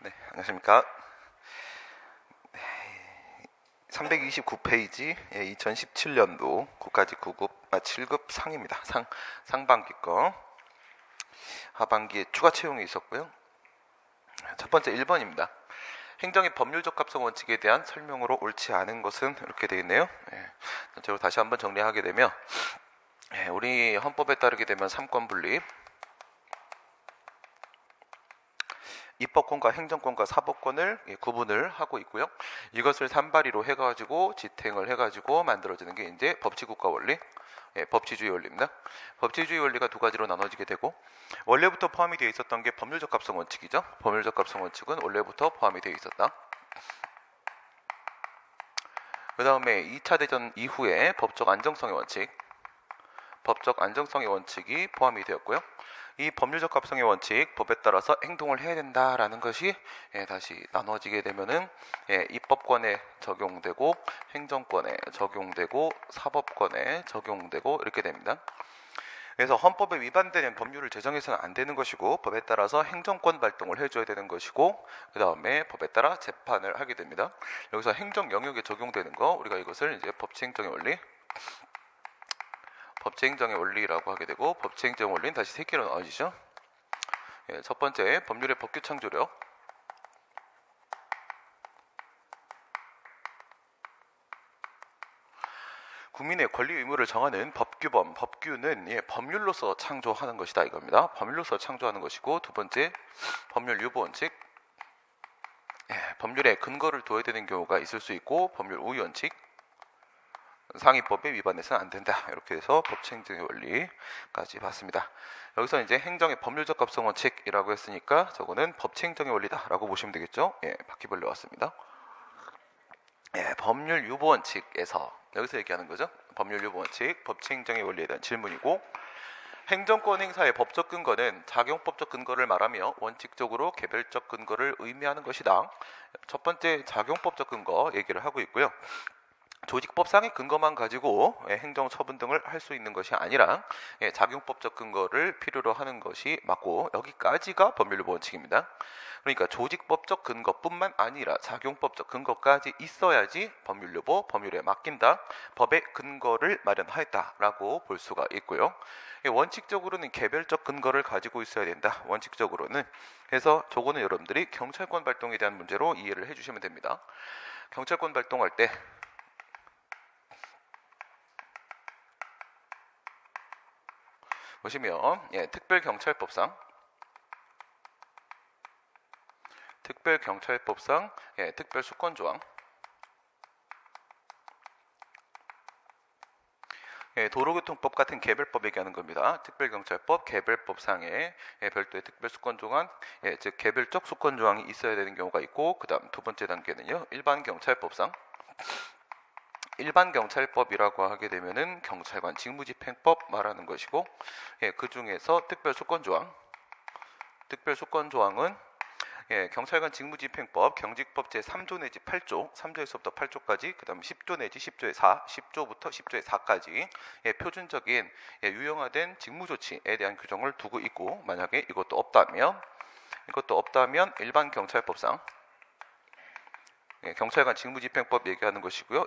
네, 안녕하십니까. 329페이지 2017년도 국가직 9급 7급 상입니다. 상반기 거. 하반기에 추가 채용이 있었고요. 첫 번째 1번입니다. 행정의 법률적 합성 원칙에 대한 설명으로 옳지 않은 것은 이렇게 되어 있네요. 전체로 다시 한번 정리하게 되면 우리 헌법에 따르게 되면 삼권 분립, 입법권과 행정권과 사법권을 구분을 하고 있고요. 이것을 산발이로 해가지고 지탱을 해가지고 만들어지는 게 이제 법치국가 원리, 법치주의 원리입니다. 법치주의 원리가 두 가지로 나눠지게 되고, 원래부터 포함이 되어 있었던 게 법률적 합성 원칙이죠. 법률적 합성 원칙은 원래부터 포함이 되어 있었다. 그 다음에 2차 대전 이후에 법적 안정성의 원칙, 법적 안정성의 원칙이 포함이 되었고요. 이 법률적 합성의 원칙, 법에 따라서 행동을 해야 된다라는 것이 다시 나눠지게 되면은 입법권에 적용되고, 행정권에 적용되고, 사법권에 적용되고 이렇게 됩니다. 그래서 헌법에 위반되는 법률을 제정해서는 안 되는 것이고, 법에 따라서 행정권 발동을 해줘야 되는 것이고, 그 다음에 법에 따라 재판을 하게 됩니다. 여기서 행정 영역에 적용되는 거, 우리가 이것을 이제 법치행정의 원리, 법치행정의 원리라고 하게 되고, 법치행정의 원리는 다시 세 개로 나눠지죠. 첫 번째, 법률의 법규 창조력. 국민의 권리 의무를 정하는 법규범, 법규는 법률로서 창조하는 것이다 이겁니다. 법률로서 창조하는 것이고, 두 번째, 법률 유보 원칙. 법률에 근거를 둬야 되는 경우가 있을 수 있고, 법률 우위 원칙. 상위법에 위반해서는 안 된다. 이렇게 해서 법치행정의 원리까지 봤습니다. 여기서 이제 행정의 법률적 합성 원칙이라고 했으니까 저거는 법치행정의 원리다라고 보시면 되겠죠. 바퀴벌레 왔습니다. 법률 유보 원칙에서 여기서 얘기하는 거죠. 법률 유보 원칙, 법치행정의 원리에 대한 질문이고, 행정권 행사의 법적 근거는 작용법적 근거를 말하며 원칙적으로 개별적 근거를 의미하는 것이다. 첫 번째 작용법적 근거 얘기를 하고 있고요. 조직법상의 근거만 가지고 행정 처분 등을 할 수 있는 것이 아니라 작용법적 근거를 필요로 하는 것이 맞고, 여기까지가 법률유보 원칙입니다. 그러니까 조직법적 근거뿐만 아니라 작용법적 근거까지 있어야지 법률유보, 법률에 맡긴다, 법의 근거를 마련하였다라고 볼 수가 있고요. 원칙적으로는 개별적 근거를 가지고 있어야 된다. 원칙적으로는. 그래서 저거는 여러분들이 경찰권 발동에 대한 문제로 이해를 해주시면 됩니다. 경찰권 발동할 때 보시면 특별경찰법상 특별수권조항, 도로교통법 같은 개별법 얘기하는 겁니다. 특별경찰법, 개별법상에 별도의 특별수권조항, 즉 개별적 수권조항이 있어야 되는 경우가 있고, 그 다음 두 번째 단계는요, 일반경찰법상. 일반경찰법이라고 하게 되면은 경찰관 직무집행법 말하는 것이고, 그 중에서 특별수권조항은 경찰관 직무집행법, 경직법 제3조 내지 8조, 3조에서부터 8조까지, 그 다음 10조 내지 10조의 4, 10조부터 10조의 4까지 표준적인 유형화된 직무조치에 대한 규정을 두고 있고, 만약에 이것도 없다면 일반경찰법상 경찰관 직무집행법 얘기하는 것이고요.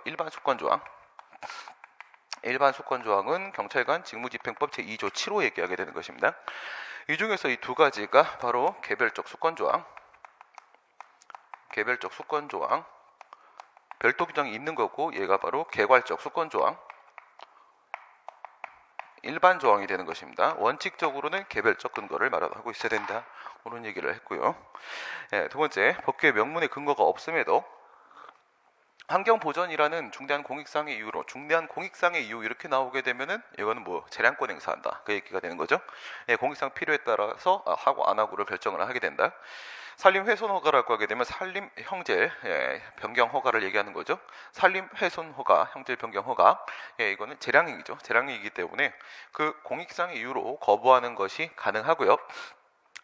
일반수권조항은 경찰관 직무집행법 제2조 7호 얘기하게 되는 것입니다. 이 중에서 이 두 가지가 바로 개별적 수권조항, 별도 규정이 있는 거고, 얘가 바로 개괄적 수권조항, 일반 조항이 되는 것입니다. 원칙적으로는 개별적 근거를 말하고 있어야 된다. 그런 얘기를 했고요. 두 번째, 법규의 명문의 근거가 없음에도 환경보전이라는 중대한 공익상의 이유 이렇게 나오게 되면은 이거는 뭐 재량권 행사한다 그 얘기가 되는 거죠. 공익상 필요에 따라서 하고 안 하고를 결정을 하게 된다. 산림 훼손 허가라고 하게 되면 산림 형질 변경 허가를 얘기하는 거죠. 산림 훼손 허가, 형질 변경 허가, 이거는 재량이죠. 재량이기 때문에 그 공익상의 이유로 거부하는 것이 가능하고요.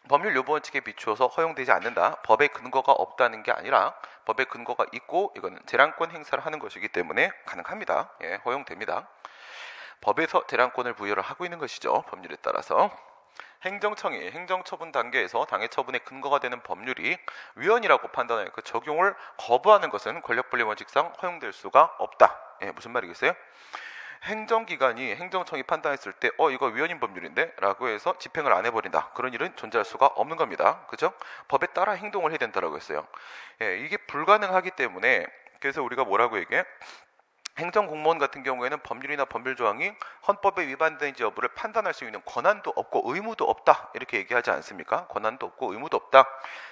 법률 요구 원칙에 비추어서 허용되지 않는다. 법의 근거가 없다는 게 아니라 법의 근거가 있고, 이거는 재량권 행사를 하는 것이기 때문에 가능합니다. 허용됩니다. 법에서 재량권을 부여를 하고 있는 것이죠. 법률에 따라서. 행정청이 행정처분 단계에서 당해 처분의 근거가 되는 법률이 위헌이라고 판단하여 그 적용을 거부하는 것은 권력분리 원칙상 허용될 수가 없다. 무슨 말이겠어요? 행정기관이 행정청이 판단했을 때 이거 위헌인 법률인데 라고 해서 집행을 안 해버린다. 그런 일은 존재할 수가 없는 겁니다. 그죠? 법에 따라 행동을 해야 된다라고 했어요. 이게 불가능하기 때문에 그래서 우리가 뭐라고 얘기해? 행정공무원 같은 경우에는 법률이나 법률조항이 헌법에 위반되는지 여부를 판단할 수 있는 권한도 없고 의무도 없다 이렇게 얘기하지 않습니까? 권한도 없고 의무도 없다.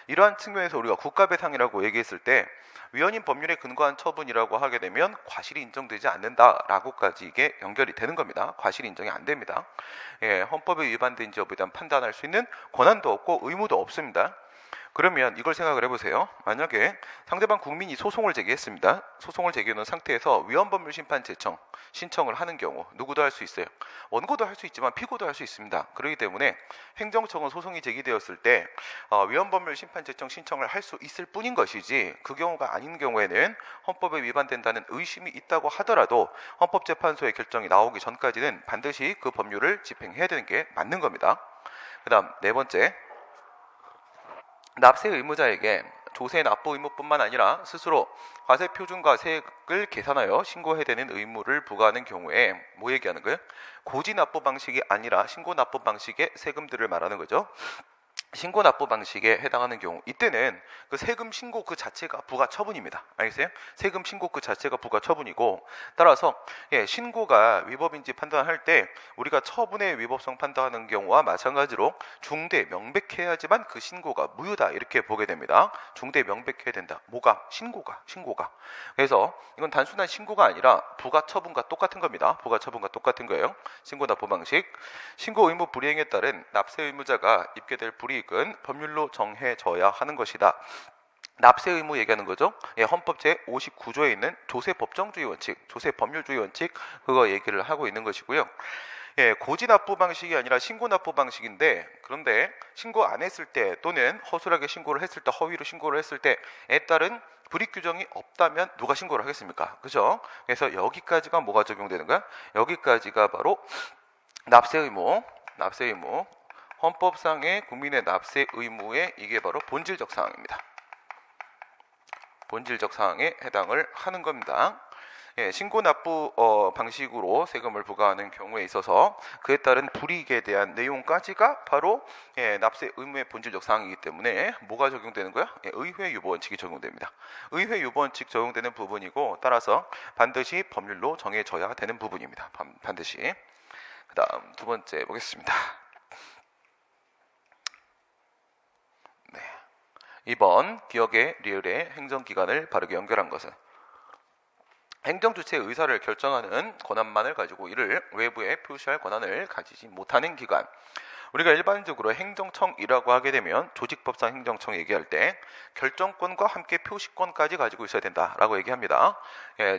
이러한 측면에서 우리가 국가배상이라고 얘기했을 때 위헌인 법률에 근거한 처분이라고 하게 되면 과실이 인정되지 않는다라고까지 이게 연결이 되는 겁니다. 과실이 인정이 안 됩니다. 헌법에 위반된지 여부에 대한 판단할 수 있는 권한도 없고 의무도 없습니다. 그러면 이걸 생각을 해보세요. 만약에 상대방 국민이 소송을 제기했습니다. 소송을 제기해놓은 상태에서 위헌법률 심판 제청 신청을 하는 경우 누구도 할 수 있어요. 원고도 할 수 있지만 피고도 할 수 있습니다. 그렇기 때문에 행정청은 소송이 제기되었을 때 위헌법률 심판 제청 신청을 할 수 있을 뿐인 것이지 그 경우가 아닌 경우에는 헌법에 위반된다는 의심이 있다고 하더라도 헌법재판소의 결정이 나오기 전까지는 반드시 그 법률을 집행해야 되는 게 맞는 겁니다. 그 다음 네 번째, 납세 의무자에게 조세 납부 의무뿐만 아니라 스스로 과세 표준과 세액을 계산하여 신고해야 되는 의무를 부과하는 경우에 뭐 얘기하는 거예요? 고지 납부 방식이 아니라 신고 납부 방식의 세금들을 말하는 거죠. 신고 납부 방식에 해당하는 경우 이때는 그 세금 신고 그 자체가 부가 처분입니다. 알겠어요? 세금 신고 그 자체가 부가 처분이고 따라서 신고가 위법인지 판단할 때 우리가 처분의 위법성 판단하는 경우와 마찬가지로 중대 명백해야지만 그 신고가 무효다 이렇게 보게 됩니다. 중대 명백해야 된다. 뭐가? 신고가. 그래서 이건 단순한 신고가 아니라 부가 처분과 똑같은 겁니다. 부가 처분과 똑같은 거예요. 신고 납부 방식. 신고 의무 불이행에 따른 납세 의무자가 입게 될 불이익은 법률로 정해져야 하는 것이다. 납세 의무 얘기하는 거죠. 헌법 제59조에 있는 조세 법정주의 원칙, 조세 법률주의 원칙 그거 얘기를 하고 있는 것이고요. 고지 납부 방식이 아니라 신고 납부 방식인데 그런데 신고 안 했을 때 또는 허술하게 신고를 했을 때 허위로 신고를 했을 때에 따른 불이익 규정이 없다면 누가 신고를 하겠습니까? 그죠? 그래서 여기까지가 뭐가 적용되는 거야? 여기까지가 바로 납세 의무. 헌법상의 국민의 납세 의무에 이게 바로 본질적 사항입니다. 본질적 사항에 해당을 하는 겁니다. 신고 납부 방식으로 세금을 부과하는 경우에 있어서 그에 따른 불이익에 대한 내용까지가 바로 납세 의무의 본질적 사항이기 때문에 뭐가 적용되는 거야? 의회 유보 원칙이 적용됩니다. 의회 유보 원칙 적용되는 부분이고 따라서 반드시 법률로 정해져야 되는 부분입니다. 반드시. 그 다음 두 번째 보겠습니다. 2번 기억의 리을의 행정기관을 바르게 연결한 것은 행정주체의 의사를 결정하는 권한만을 가지고 이를 외부에 표시할 권한을 가지지 못하는 기관. 우리가 일반적으로 행정청이라고 하게 되면 조직법상 행정청 얘기할 때 결정권과 함께 표시권까지 가지고 있어야 된다라고 얘기합니다.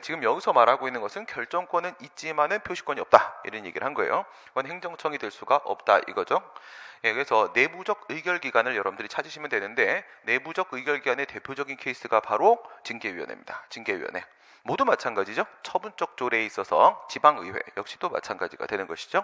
지금 여기서 말하고 있는 것은 결정권은 있지만은 표시권이 없다 이런 얘기를 한 거예요. 그건 행정청이 될 수가 없다 이거죠. 그래서 내부적 의결기관을 여러분들이 찾으시면 되는데 내부적 의결기관의 대표적인 케이스가 바로 징계위원회입니다. 징계위원회. 모두 마찬가지죠. 처분적 조례에 있어서 지방의회 역시도 마찬가지가 되는 것이죠.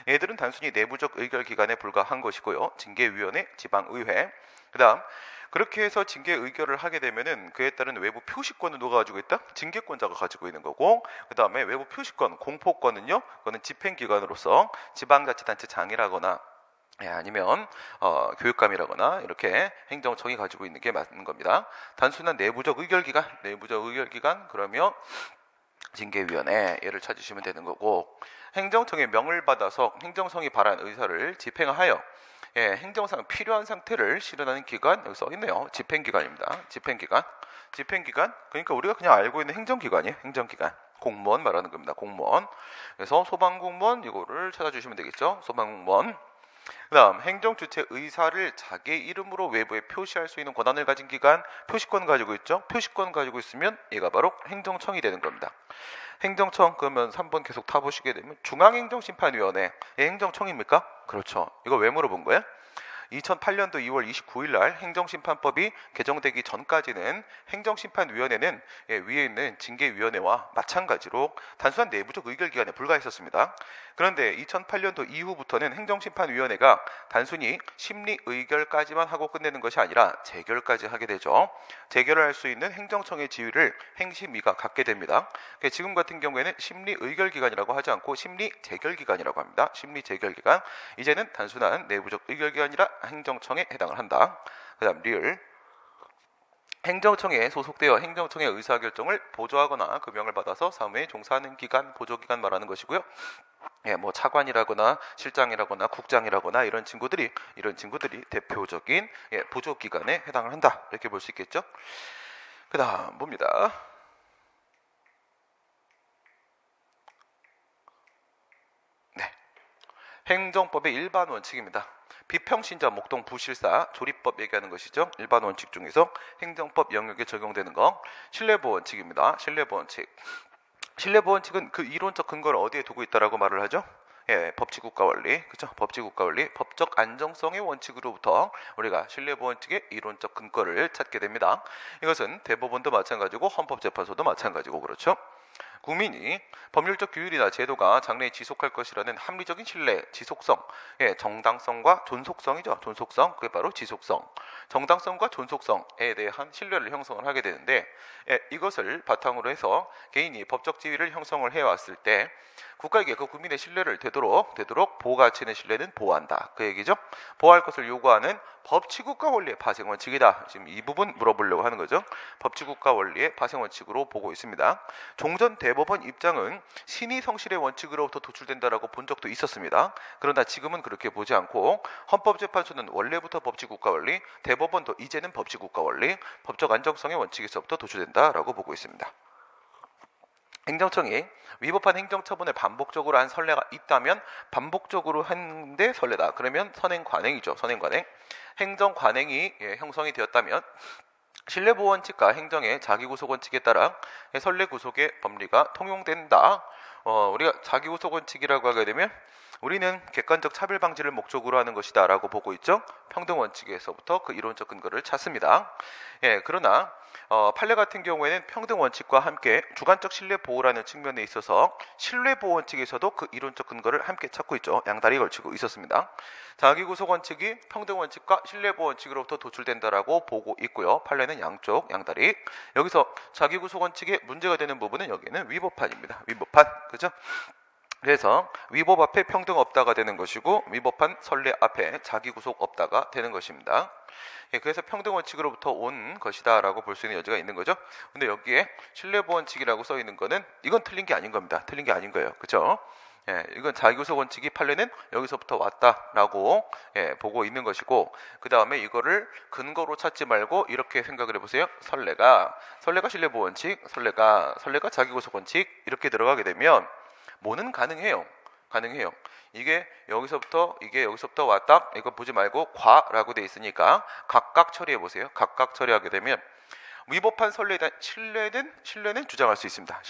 얘들은 단순히 내부적 의결기관에 불과한 것이고요. 징계위원회, 지방의회. 그 다음 그렇게 해서 징계 의결을 하게 되면은 그에 따른 외부 표시권은 누가 가지고 있다? 징계권자가 가지고 있는 거고 그 다음에 외부 표시권, 공포권은요. 그거는 집행기관으로서 지방자치단체장이라거나 아니면 교육감이라거나 이렇게 행정청이 가지고 있는 게 맞는 겁니다. 단순한 내부적 의결기관 그러면 징계위원회 얘를 찾으시면 되는 거고 행정청의 명을 받아서 행정청이 바란 의사를 집행하여 행정상 필요한 상태를 실현하는 기관 여기 써 있네요. 집행기관입니다. 집행기관 그러니까 우리가 그냥 알고 있는 행정기관이에요. 행정기관. 공무원 말하는 겁니다. 공무원. 그래서 소방공무원 이거를 찾아주시면 되겠죠. 소방공무원. 그 다음 행정주체 의사를 자기 이름으로 외부에 표시할 수 있는 권한을 가진 기관 표시권 가지고 있죠. 표시권 가지고 있으면 얘가 바로 행정청이 되는 겁니다. 행정청 그러면 3번 계속 타보시게 되면 중앙행정심판위원회 행정청입니까? 그렇죠. 이거 왜 물어본 거예요? 2008년도 2월 29일 날 행정심판법이 개정되기 전까지는 행정심판위원회는 위에 있는 징계위원회와 마찬가지로 단순한 내부적 의결기관에 불과했었습니다. 그런데 2008년도 이후부터는 행정심판위원회가 단순히 심리의결까지만 하고 끝내는 것이 아니라 재결까지 하게 되죠. 재결을 할 수 있는 행정청의 지위를 행심위가 갖게 됩니다. 지금 같은 경우에는 심리의결기관이라고 하지 않고 심리재결기관이라고 합니다. 심리재결기관. 이제는 단순한 내부적 의결기관이라 행정청에 해당을 한다. 그 다음 리을. 행정청에 소속되어 행정청의 의사결정을 보조하거나 금명을 받아서 사무에 종사하는 기관, 보조기관 말하는 것이고요. 뭐 차관이라거나 실장이라거나 국장이라거나 이런 친구들이 대표적인 보조기관에 해당을 한다. 이렇게 볼 수 있겠죠. 그 다음 봅니다. 행정법의 일반 원칙입니다. 비평신자, 목동, 부실사, 조립법 얘기하는 것이죠. 일반 원칙 중에서 행정법 영역에 적용되는 거 신뢰보호 원칙입니다. 신뢰보호 원칙. 신뢰보호 원칙은 그 이론적 근거를 어디에 두고 있다라고 말을 하죠? 법치국가원리, 그렇죠? 법치국가원리, 법적 안정성의 원칙으로부터 우리가 신뢰보호 원칙의 이론적 근거를 찾게 됩니다. 이것은 대법원도 마찬가지고 헌법재판소도 마찬가지고 그렇죠? 국민이 법률적 규율이나 제도가 장래에 지속할 것이라는 합리적인 신뢰, 지속성, 정당성과 존속성이죠. 존속성, 그게 바로 지속성. 정당성과 존속성에 대한 신뢰를 형성을 하게 되는데 이것을 바탕으로 해서 개인이 법적 지위를 형성을 해왔을 때 국가에게 그 국민의 신뢰를 되도록 보호가치 있는 신뢰는 보호한다. 그 얘기죠. 보호할 것을 요구하는 법치국가 원리의 파생 원칙이다. 지금 이 부분 물어보려고 하는 거죠. 법치국가 원리의 파생 원칙으로 보고 있습니다. 종전 대법원 입장은 신의 성실의 원칙으로부터 도출된다라고 본 적도 있었습니다. 그러나 지금은 그렇게 보지 않고 헌법재판소는 원래부터 법치국가 원리, 대법원도 이제는 법치국가 원리, 법적 안정성의 원칙에서부터 도출된다라고 보고 있습니다. 행정청이 위법한 행정처분을 반복적으로 한 선례가 있다면 반복적으로 한데 선례다. 그러면 선행관행이죠. 선행관행. 행정관행이 형성이 되었다면 신뢰보호 원칙과 행정의 자기구속 원칙에 따라 선례구속의 법리가 통용된다. 우리가 자기구속 원칙이라고 하게 되면 우리는 객관적 차별 방지를 목적으로 하는 것이다 라고 보고 있죠. 평등 원칙에서부터 그 이론적 근거를 찾습니다. 그러나 판례 같은 경우에는 평등 원칙과 함께 주관적 신뢰 보호라는 측면에 있어서 신뢰 보호 원칙에서도 그 이론적 근거를 함께 찾고 있죠. 양다리 걸치고 있었습니다. 자기구속 원칙이 평등 원칙과 신뢰 보호 원칙으로부터 도출된다라고 보고 있고요. 판례는 양쪽 양다리. 여기서 자기구속 원칙에 문제가 되는 부분은 여기는 위법한입니다. 위법한, 그죠? 그래서 위법 앞에 평등 없다가 되는 것이고 위법한 선례 앞에 자기구속 없다가 되는 것입니다. 그래서 평등 원칙으로부터 온 것이다 라고 볼 수 있는 여지가 있는 거죠. 근데 여기에 신뢰보호 원칙이라고 써 있는 거는 이건 틀린 게 아닌 겁니다. 틀린 게 아닌 거예요. 그렇죠? 이건 자기구속 원칙이 판례는 여기서부터 왔다라고 보고 있는 것이고, 그 다음에 이거를 근거로 찾지 말고 이렇게 생각을 해보세요. 선례가 신뢰보호 원칙, 선례가 자기구속 원칙 이렇게 들어가게 되면 뭐는 가능해요. 이게 여기서부터 왔다. 이거 보지 말고 과라고 돼 있으니까 각각 처리해 보세요. 각각 처리하게 되면 위법한 선례에 대한 신뢰는 주장할 수 있습니다.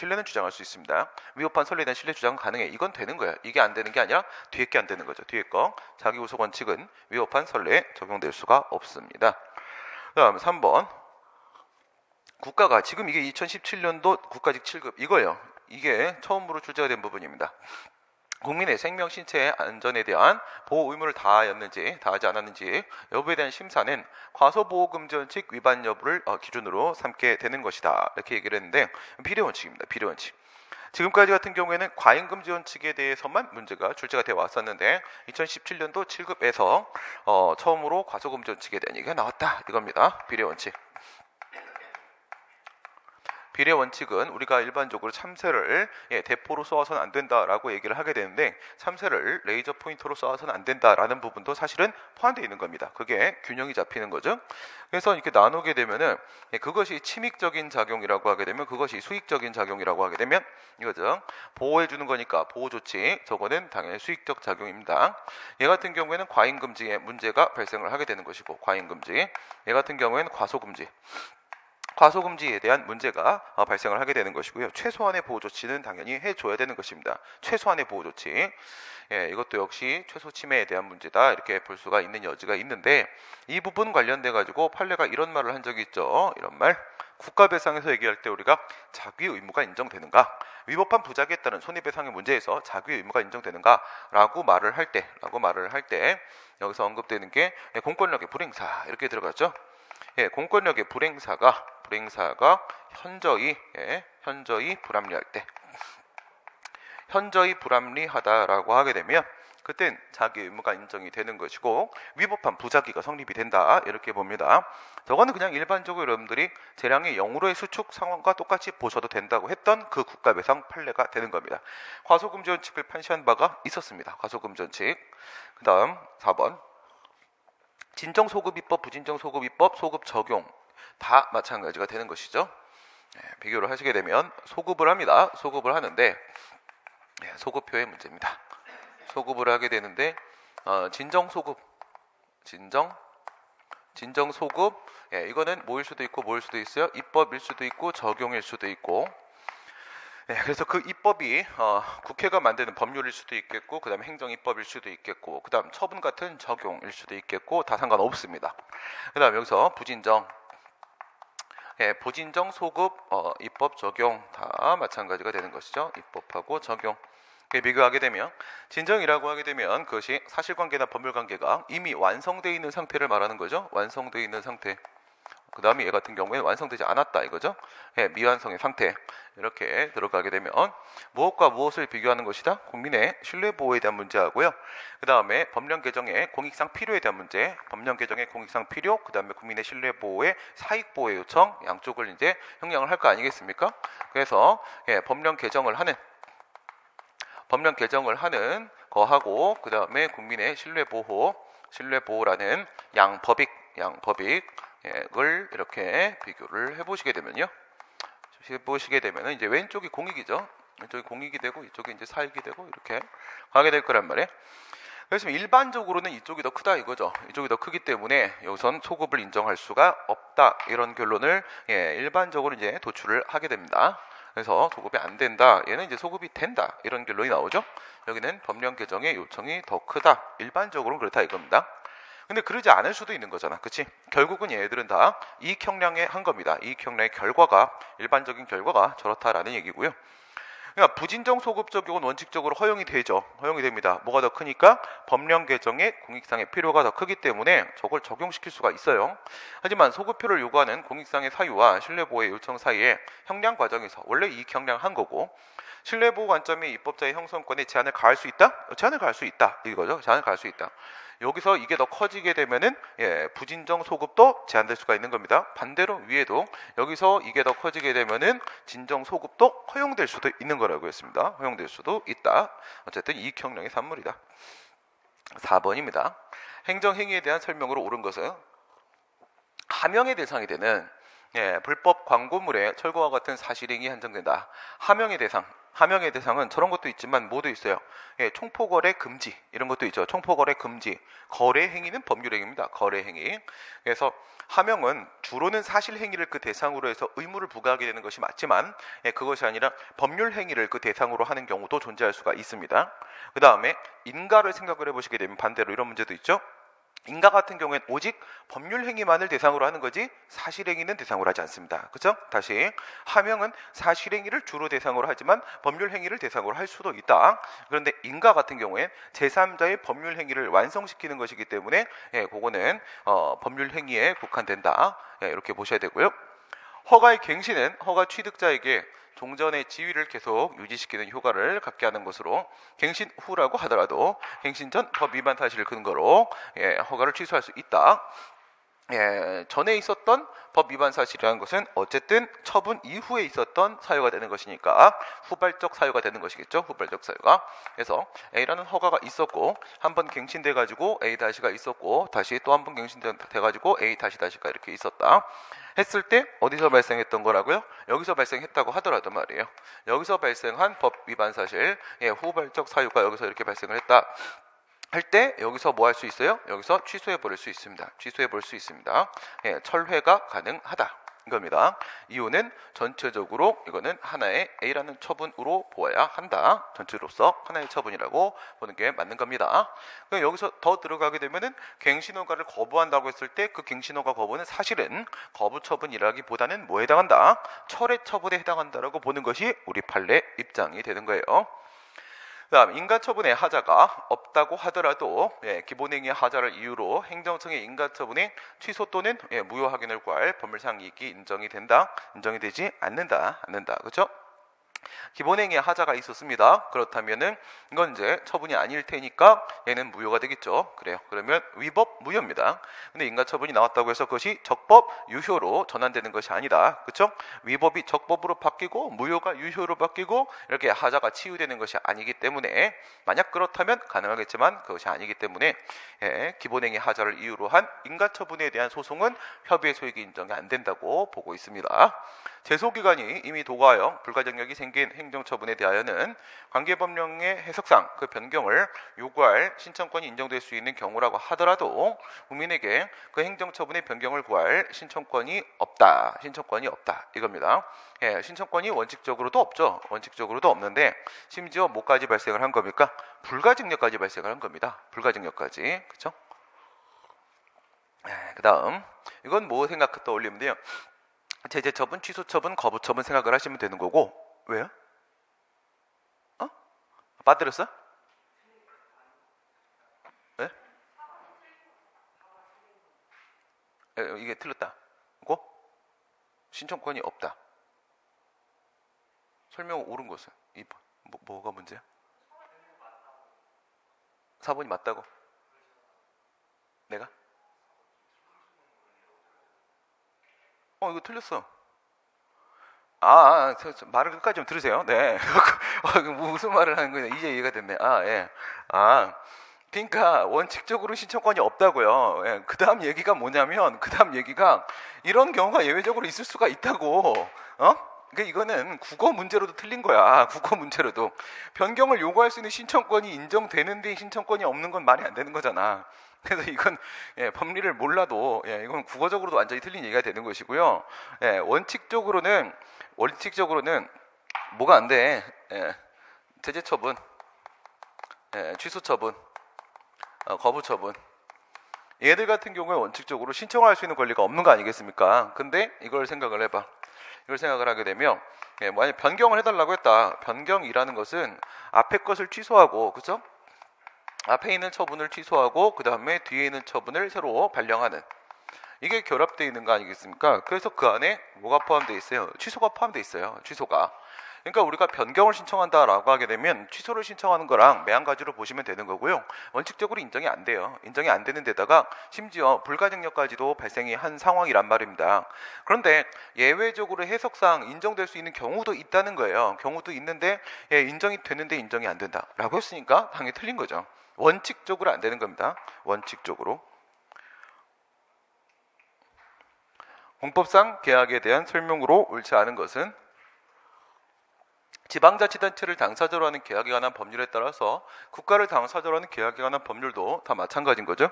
위법한 선례에 대한 신뢰 주장은 가능해. 이건 되는 거야. 이게 안 되는 게 아니라 뒤에 게 안 되는 거죠. 뒤에 거 자기구속 원칙은 위법한 선례에 적용될 수가 없습니다. 그다음 3번 국가가 지금 이게 2017년도 국가직 7급 이거예요. 이게 처음으로 출제가 된 부분입니다. 국민의 생명, 신체 안전에 대한 보호 의무를 다하였는지 다하지 않았는지 여부에 대한 심사는 과소보호금지 원칙 위반 여부를 기준으로 삼게 되는 것이다. 이렇게 얘기를 했는데 비례 원칙입니다. 비례 원칙. 지금까지 같은 경우에는 과잉금지 원칙에 대해서만 문제가 출제가 되어 왔었는데 2017년도 7급에서 처음으로 과소금지 원칙에 대한 얘기가 나왔다. 이겁니다. 비례 원칙. 비례 원칙은 우리가 일반적으로 참새를 대포로 쏘아서는 안 된다라고 얘기를 하게 되는데 참새를 레이저 포인터로 쏘아서는 안 된다라는 부분도 사실은 포함되어 있는 겁니다. 그게 균형이 잡히는 거죠. 그래서 이렇게 나누게 되면은 그것이 침익적인 작용이라고 하게 되면 그것이 수익적인 작용이라고 하게 되면 이거죠. 보호해 주는 거니까 보호 조치, 저거는 당연히 수익적 작용입니다. 얘 같은 경우에는 과잉금지에 문제가 발생을 하게 되는 것이고 과잉금지. 얘 같은 경우에는 과소금지. 과소금지에 대한 문제가 발생을 하게 되는 것이고요. 최소한의 보호 조치는 당연히 해줘야 되는 것입니다. 최소한의 보호 조치. 이것도 역시 최소 침해에 대한 문제다 이렇게 볼 수가 있는 여지가 있는데, 이 부분 관련돼 가지고 판례가 이런 말을 한 적이 있죠. 이런 말. 국가배상에서 얘기할 때 우리가 자기 의무가 인정되는가, 위법한 부작위에 따른 손해배상의 문제에서 자기 의무가 인정되는가라고 말을 할 때 여기서 언급되는 게 공권력의 불행사 이렇게 들어갔죠. 공권력의 불행사가 현저히 불합리할 때, 현저히 불합리하다라고 하게 되면 그땐 자기 의무가 인정이 되는 것이고 위법한 부작위가 성립이 된다 이렇게 봅니다. 저거는 그냥 일반적으로 여러분들이 재량의 0으로의 수축 상황과 똑같이 보셔도 된다고 했던 그 국가배상 판례가 되는 겁니다. 과소금지 원칙을 판시한 바가 있었습니다. 과소금지 원칙. 그 다음 4번 진정소급입법, 부진정소급입법, 소급 적용 다 마찬가지가 되는 것이죠. 비교를 하시게 되면 소급을 합니다. 소급을 하는데 소급표의 문제입니다. 소급을 하게 되는데 진정소급, 진정소급 이거는 뭐일 수도 있고 뭐일 수도 있어요. 입법일 수도 있고 적용일 수도 있고. 그래서 그 입법이 국회가 만드는 법률일 수도 있겠고, 그 다음에 행정입법일 수도 있겠고, 그 다음 처분 같은 적용일 수도 있겠고, 다 상관없습니다. 그 다음 여기서 부진정, 부진정, 소급, 입법, 적용 다 마찬가지가 되는 것이죠. 입법하고 적용. 비교하게 되면 진정이라고 하게 되면 그것이 사실관계나 법률관계가 이미 완성되어 있는 상태를 말하는 거죠. 완성되어 있는 상태. 그 다음에 얘 같은 경우에는 완성되지 않았다 이거죠. 미완성의 상태. 이렇게 들어가게 되면 무엇과 무엇을 비교하는 것이다? 국민의 신뢰보호에 대한 문제하고요. 그 다음에 법령 개정의 공익상 필요에 대한 문제, 법령 개정의 공익상 필요, 그 다음에 국민의 신뢰보호의 사익보호의 요청, 양쪽을 이제 형량을 할 거 아니겠습니까? 그래서 법령 개정을 하는 거하고, 그 다음에 국민의 신뢰보호라는 양법익을 이렇게 비교를 해보시게 되면요. 이제 왼쪽이 공익이죠. 왼쪽이 공익이 되고 이쪽이 이제 사익이 되고 이렇게 가게 될 거란 말이에요. 그래서 일반적으로는 이쪽이 더 크다 이거죠. 이쪽이 더 크기 때문에 여기선 소급을 인정할 수가 없다 이런 결론을 일반적으로 이제 도출을 하게 됩니다. 그래서 소급이 안 된다, 얘는 이제 소급이 된다 이런 결론이 나오죠. 여기는 법령 개정의 요청이 더 크다, 일반적으로는 그렇다 이겁니다. 근데 그러지 않을 수도 있는 거잖아, 그치? 결국은 얘들은 다 이익형량에 한 겁니다. 이익형량의 결과가, 일반적인 결과가 저렇다라는 얘기고요. 그러니까 부진정 소급 적용은 원칙적으로 허용이 되죠. 허용이 됩니다. 뭐가 더 크니까? 법령 개정의 공익상의 필요가 더 크기 때문에 저걸 적용시킬 수가 있어요. 하지만 소급표를 요구하는 공익상의 사유와 신뢰보호의 요청 사이에 형량 과정에서 원래 이익형량 한 거고, 신뢰보호 관점이 입법자의 형성권에 제한을 가할 수 있다? 제한을 가할 수 있다 이거죠. 제한을 가할 수 있다. 여기서 이게 더 커지게 되면은 부진정 소급도 제한될 수가 있는 겁니다. 반대로 위에도 여기서 이게 더 커지게 되면은 진정 소급도 허용될 수도 있는 거라고 했습니다. 허용될 수도 있다. 어쨌든 이익형량의 산물이다. 4번입니다. 행정행위에 대한 설명으로 옳은 것은 하명의 대상이 되는 불법 광고물에 철거와 같은 사실행위 한정된다. 하명의 대상은 저런 것도 있지만 뭐도 있어요. 총포거래 금지 이런 것도 있죠. 총포거래 금지. 거래행위는 법률행위입니다. 거래행위. 그래서 하명은 주로는 사실행위를 그 대상으로 해서 의무를 부과하게 되는 것이 맞지만 그것이 아니라 법률행위를 그 대상으로 하는 경우도 존재할 수가 있습니다. 그 다음에 인가를 생각을 해보시게 되면 반대로 이런 문제도 있죠. 인가 같은 경우엔 오직 법률행위만을 대상으로 하는 거지 사실행위는 대상으로 하지 않습니다. 그렇죠? 다시 하명은 사실행위를 주로 대상으로 하지만 법률행위를 대상으로 할 수도 있다. 그런데 인가 같은 경우엔 제3자의 법률행위를 완성시키는 것이기 때문에 그거는 법률행위에 국한된다. 이렇게 보셔야 되고요. 허가의 갱신은 허가 취득자에게 종전의 지위를 계속 유지시키는 효과를 갖게 하는 것으로 갱신 후라고 하더라도 갱신 전 법 위반 사실을 근거로 허가를 취소할 수 있다. 전에 있었던 법 위반 사실이라는 것은 어쨌든 처분 이후에 있었던 사유가 되는 것이니까 후발적 사유가 되는 것이겠죠. 후발적 사유가. 그래서 A라는 허가가 있었고 한번 갱신돼 가지고 A 다시가 있었고 다시 또 한 번 갱신돼 가지고 A 다시가 이렇게 있었다 했을 때 어디서 발생했던 거라고요? 여기서 발생했다고 하더라도 말이에요. 여기서 발생한 법 위반 사실, 후발적 사유가 여기서 이렇게 발생을 했다 할 때 여기서 뭐 할 수 있어요? 여기서 취소해 버릴 수 있습니다. 취소해 볼 수 있습니다. 철회가 가능하다. 이겁니다. 이유는 전체적으로 이거는 하나의 A라는 처분으로 보아야 한다. 전체로서 하나의 처분이라고 보는 게 맞는 겁니다. 여기서 더 들어가게 되면은 갱신허가를 거부한다고 했을 때 그 갱신허가 거부는 사실은 거부 처분이라기보다는 뭐에 해당한다? 철회 처분에 해당한다라고 보는 것이 우리 판례 입장이 되는 거예요. 그다음 인가처분의 하자가 없다고 하더라도 기본행위의 하자를 이유로 행정청의 인가처분의 취소 또는 무효 확인을 구할 법률상 이익이 인정이 된다, 인정이 되지 않는다, 그렇죠? 기본행위의 하자가 있었습니다. 그렇다면은 이건 이제 처분이 아닐 테니까 얘는 무효가 되겠죠. 그래요. 그러면 위법 무효입니다. 근데 인가처분이 나왔다고 해서 그것이 적법 유효로 전환되는 것이 아니다. 그렇죠? 위법이 적법으로 바뀌고 무효가 유효로 바뀌고 이렇게 하자가 치유되는 것이 아니기 때문에 만약 그렇다면 가능하겠지만 그것이 아니기 때문에 기본행위 하자를 이유로 한 인가처분에 대한 소송은 협의의 소익이 인정이 안 된다고 보고 있습니다. 제소기간이 이미 도과하여 불가정력이 생긴 행정처분에 대하여는 관계법령의 해석상 그 변경을 요구할 신청권이 인정될 수 있는 경우라고 하더라도 국민에게 그 행정처분의 변경을 구할 신청권이 없다 이겁니다. 신청권이 원칙적으로도 없죠. 원칙적으로도 없는데 심지어 뭐까지 발생을 한 겁니까? 불가증력까지 발생을 한 겁니다. 불가증력까지. 그렇죠? 그 다음 이건 뭐 생각 떠올리면 돼요. 제재처분, 취소처분, 거부처분 생각을 하시면 되는 거고. 왜요? 빠뜨렸어? 네? 이게 틀렸다. 고? 신청권이 없다. 설명 옳은 것은 2번. 뭐가 문제야? 4번이 맞다고? 내가? 이거 틀렸어. 말을 끝까지 좀 들으세요. 네. 무슨 말을 하는 거냐. 이제 이해가 됐네. 그러니까 원칙적으로 신청권이 없다고요. 그 다음 얘기가 뭐냐면, 이런 경우가 예외적으로 있을 수가 있다고. 그러니까 이거는 국어 문제로도 틀린 거야. 국어 문제로도. 변경을 요구할 수 있는 신청권이 인정되는데 신청권이 없는 건 말이 안 되는 거잖아. 그래서 이건 법리를 몰라도 이건 국어적으로도 완전히 틀린 얘기가 되는 것이고요. 원칙적으로는 뭐가 안 돼? 제재처분, 취소처분, 거부처분. 얘들 같은 경우에 원칙적으로 신청할 수 있는 권리가 없는 거 아니겠습니까? 근데 이걸 생각을 해봐. 이걸 생각을 하게 되면 만약 변경을 해달라고 했다. 변경이라는 것은 앞에 것을 취소하고, 그렇죠? 앞에 있는 처분을 취소하고 그 다음에 뒤에 있는 처분을 새로 발령하는, 이게 결합되어 있는 거 아니겠습니까? 그래서 그 안에 뭐가 포함되어 있어요? 취소가 포함되어 있어요. 취소가. 그러니까 우리가 변경을 신청한다라고 하게 되면 취소를 신청하는 거랑 매한가지로 보시면 되는 거고요. 원칙적으로 인정이 안 돼요. 인정이 안 되는 데다가 심지어 불가증력까지도 발생이 한 상황이란 말입니다. 그런데 예외적으로 해석상 인정될 수 있는 경우도 있다는 거예요. 경우도 있는데 인정이 되는데 인정이 안 된다라고 했으니까 당연히 틀린 거죠. 원칙적으로 안 되는 겁니다. 원칙적으로. 공법상 계약에 대한 설명으로 옳지 않은 것은 지방자치단체를 당사자로 하는 계약에 관한 법률에 따라서 국가를 당사자로 하는 계약에 관한 법률도 다 마찬가지인 거죠.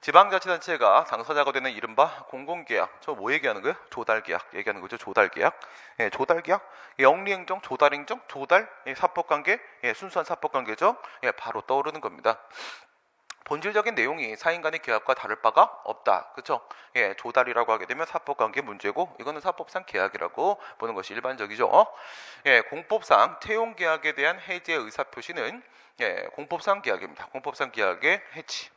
지방자치단체가 당사자가 되는 이른바 공공계약, 저 뭐 얘기하는 거예요? 조달계약 얘기하는 거죠. 조달계약. 조달계약, 영리행정, 조달행정, 조달, 사법관계, 순수한 사법관계죠. 바로 떠오르는 겁니다. 본질적인 내용이 사인 간의 계약과 다를 바가 없다. 그렇죠? 조달이라고 하게 되면 사법관계 문제고 이거는 사법상 계약이라고 보는 것이 일반적이죠. 공법상 채용계약에 대한 해제 의사표시는 공법상 계약입니다. 공법상 계약의 해지.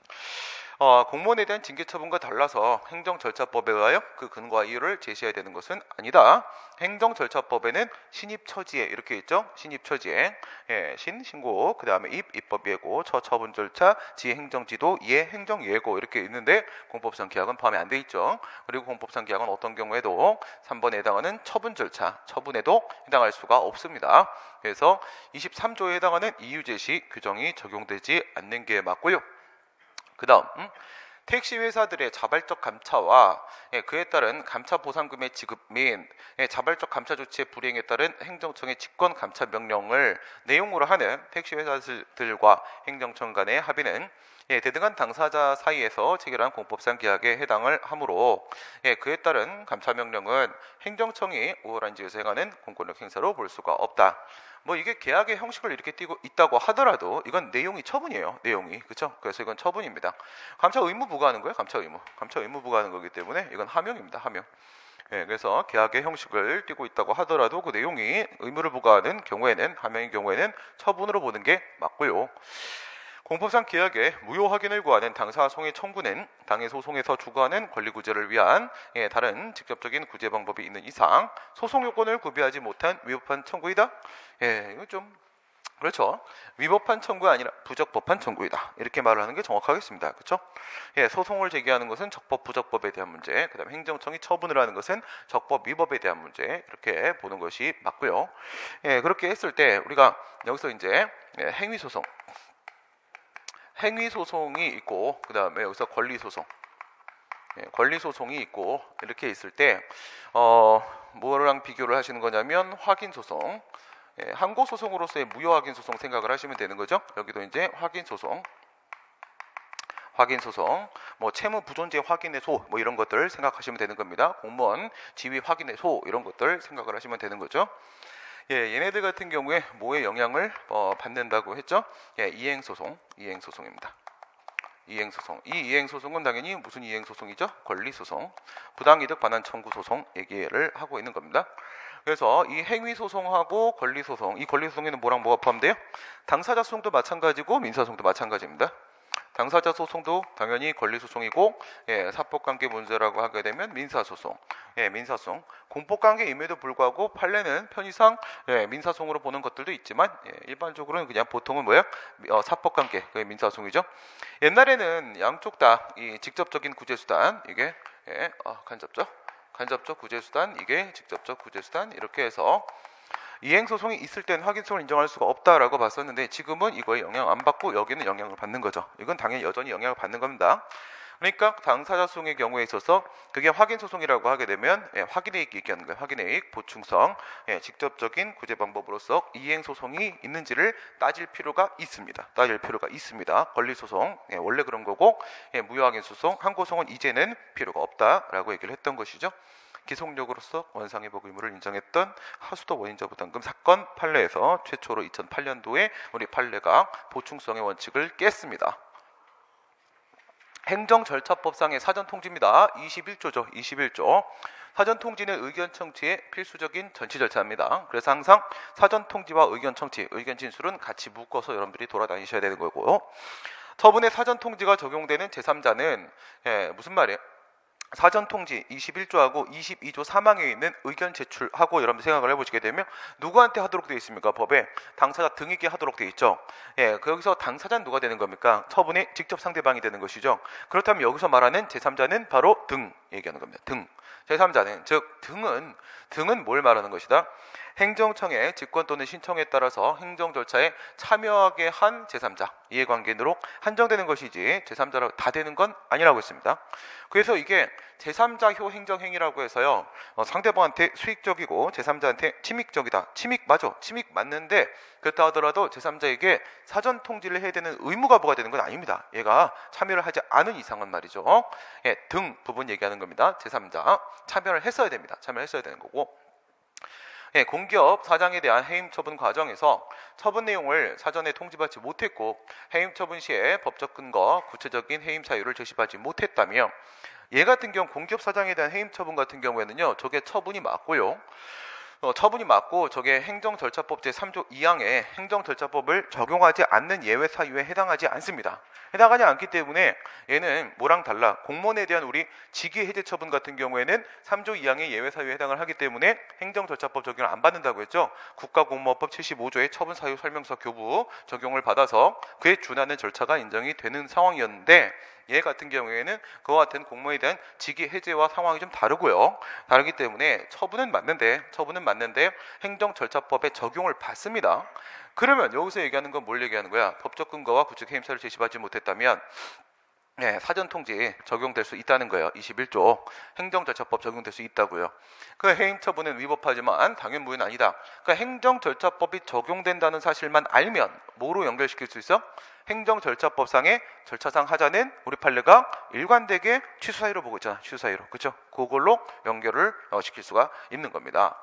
공무원에 대한 징계처분과 달라서 행정절차법에 의하여 그 근거와 이유를 제시해야 되는 것은 아니다. 행정절차법에는 신입처지에 이렇게 있죠. 신입처지에 신고, 그 다음에 입법예고, 처분절차, 지행정지도, 행정예고 이렇게 있는데 공법상 계약은 포함이 안 돼 있죠. 그리고 공법상 계약은 어떤 경우에도 3번에 해당하는 처분절차, 처분에도 해당할 수가 없습니다. 그래서 23조에 해당하는 이유 제시 규정이 적용되지 않는 게 맞고요. 그 다음 택시 회사들의 자발적 감차와 그에 따른 감차 보상금의 지급 및 자발적 감차 조치의 불이행에 따른 행정청의 직권 감차 명령을 내용으로 하는 택시 회사들과 행정청 간의 합의는 대등한 당사자 사이에서 체결한 공법상 계약에 해당을 하므로 그에 따른 감사명령은 행정청이 우월한 지에서 행하는 공권력 행사로 볼 수가 없다. 뭐 이게 계약의 형식을 이렇게 띠고 있다고 하더라도 이건 내용이 처분이에요. 내용이. 그렇죠? 그래서 이건 처분입니다. 감사 의무 부과하는 거예요. 감사 의무 부과하는 거기 때문에 이건 하명입니다. 하명. 그래서 계약의 형식을 띠고 있다고 하더라도 그 내용이 의무를 부과하는 경우에는, 하명의 경우에는 처분으로 보는 게 맞고요. 공법상 계약의 무효 확인을 구하는 당사 송해 청구는 당해 소송에서 추구하는 권리 구제를 위한 다른 직접적인 구제 방법이 있는 이상 소송 요건을 구비하지 못한 위법한 청구이다. 이거 좀 그렇죠. 위법한 청구가 아니라 부적법한 청구이다. 이렇게 말을 하는 게 정확하겠습니다. 그렇죠? 소송을 제기하는 것은 적법, 부적법에 대한 문제, 그 다음에 행정청이 처분을 하는 것은 적법, 위법에 대한 문제, 이렇게 보는 것이 맞고요. 그렇게 했을 때 우리가 여기서 이제 행위소송이 있고, 그 다음에 여기서 권리소송이 있고, 이렇게 있을 때 뭐랑 비교를 하시는 거냐면 확인소송, 항고소송으로서의 무효확인소송 생각을 하시면 되는 거죠. 여기도 이제 확인소송, 뭐 채무 부존재 확인의 소, 뭐 이런 것들 생각하시면 되는 겁니다. 공무원 지위 확인의 소, 이런 것들 생각을 하시면 되는 거죠. 얘네들 같은 경우에 뭐에 영향을 받는다고 했죠? 이행소송입니다. 이행소송. 이 이행소송은 당연히 무슨 이행소송이죠? 권리소송, 부당이득 반환 청구소송 얘기를 하고 있는 겁니다. 그래서 이 행위소송하고 권리소송, 이 권리소송에는 뭐랑 뭐가 포함돼요? 당사자 소송도 마찬가지고 민사소송도 마찬가지입니다. 당사자 소송도 당연히 권리소송이고, 사법관계 문제라고 하게 되면 민사소송, 민사소송. 공법관계임에도 불구하고 판례는 편의상 민사소송으로 보는 것들도 있지만 일반적으로는 그냥 보통은 뭐야? 사법관계, 그게 민사소송이죠. 옛날에는 양쪽 다 이 직접적인 구제수단, 이게 간접적 구제수단, 이게 직접적 구제수단, 이렇게 해서 이행소송이 있을 땐 확인소송을 인정할 수가 없다라고 봤었는데 지금은 이거에 영향 안 받고 여기는 영향을 받는 거죠. 이건 당연히 여전히 영향을 받는 겁니다. 그러니까 당사자 소송의 경우에 있어서 그게 확인소송이라고 하게 되면 확인해익 얘기하는 거예요. 확인해익, 보충성, 직접적인 구제 방법으로서 이행소송이 있는지를 따질 필요가 있습니다. 권리소송, 원래 그런 거고, 무효확인소송, 항고소송은 이제는 필요가 없다라고 얘기를 했던 것이죠. 기속력으로서 원상회복 의무를 인정했던 하수도 원인자 부담금 사건 판례에서 최초로 2008년도에 우리 판례가 보충성의 원칙을 깼습니다. 행정절차법상의 사전통지입니다. 21조죠. 21조. 사전통지는 의견 청취의 필수적인 전치 절차입니다. 그래서 항상 사전통지와 의견 청취, 의견 진술은 같이 묶어서 여러분들이 돌아다니셔야 되는 거고요. 처분의 사전통지가 적용되는 제3자는 무슨 말이에요? 사전통지 21조하고 22조 3항에 있는 의견 제출하고 여러분들 생각을 해보시게 되면 누구한테 하도록 되어 있습니까? 법에 당사자 등에게 하도록 되어 있죠. 여기서 당사자는 누가 되는 겁니까? 처분의 직접 상대방이 되는 것이죠. 그렇다면 여기서 말하는 제3자는 바로 등 얘기하는 겁니다. 등. 제3자는 즉 등은 뭘 말하는 것이다? 행정청의 직권 또는 신청에 따라서 행정 절차에 참여하게 한 제3자, 이해관계인으로 한정되는 것이지 제3자로 다 되는 건 아니라고 했습니다. 그래서 이게 제3자효 행정행위라고 해서요, 상대방한테 수익적이고 제3자한테 침익적이다. 침익 맞는데 그렇다 하더라도 제3자에게 사전 통지를 해야 되는 의무가 부과되는 건 아닙니다. 얘가 참여를 하지 않은 이상은 말이죠. 등 부분 얘기하는 겁니다. 제3자 참여를 했어야 됩니다. 참여했어야 되는 거고, 공기업 사장에 대한 해임 처분 과정에서 처분 내용을 사전에 통지받지 못했고 해임 처분 시에 법적 근거, 구체적인 해임 사유를 제시하지 못했다며, 얘 같은 경우 공기업 사장에 대한 해임 처분 같은 경우에는요, 저게 처분이 맞고요. 처분이 맞고 저게 행정절차법 제3조 2항에 행정절차법을 적용하지 않는 예외 사유에 해당하지 않습니다. 해당하지 않기 때문에 얘는 뭐랑 달라? 공무원에 대한 우리 직위해제 처분 같은 경우에는 3조 2항의 예외 사유에 해당을 하기 때문에 행정절차법 적용을 안 받는다고 했죠. 국가공무원법 75조의 처분 사유 설명서 교부 적용을 받아서 그에 준하는 절차가 인정이 되는 상황이었는데, 얘 같은 경우에는 그와 같은 공무원에 대한 직위 해제와 상황이 좀 다르기 때문에 처분은 맞는데 행정절차법에 적용을 받습니다. 그러면 여기서 얘기하는 건 뭘 얘기하는 거야? 법적 근거와 구체적 해임사를 제시하지 못했다면 사전통지 적용될 수 있다는 거예요. 21조 행정절차법 적용될 수 있다고요. 그 해임 처분은 위법하지만 당연 무효는 아니다. 그러니까 행정절차법이 적용된다는 사실만 알면 뭐로 연결시킬 수 있어? 행정 절차법상의 절차상 하자는 우리 판례가 일관되게 취소 사유로 보고 있잖아. 취소 사유로. 그죠? 그걸로 연결을 시킬 수가 있는 겁니다.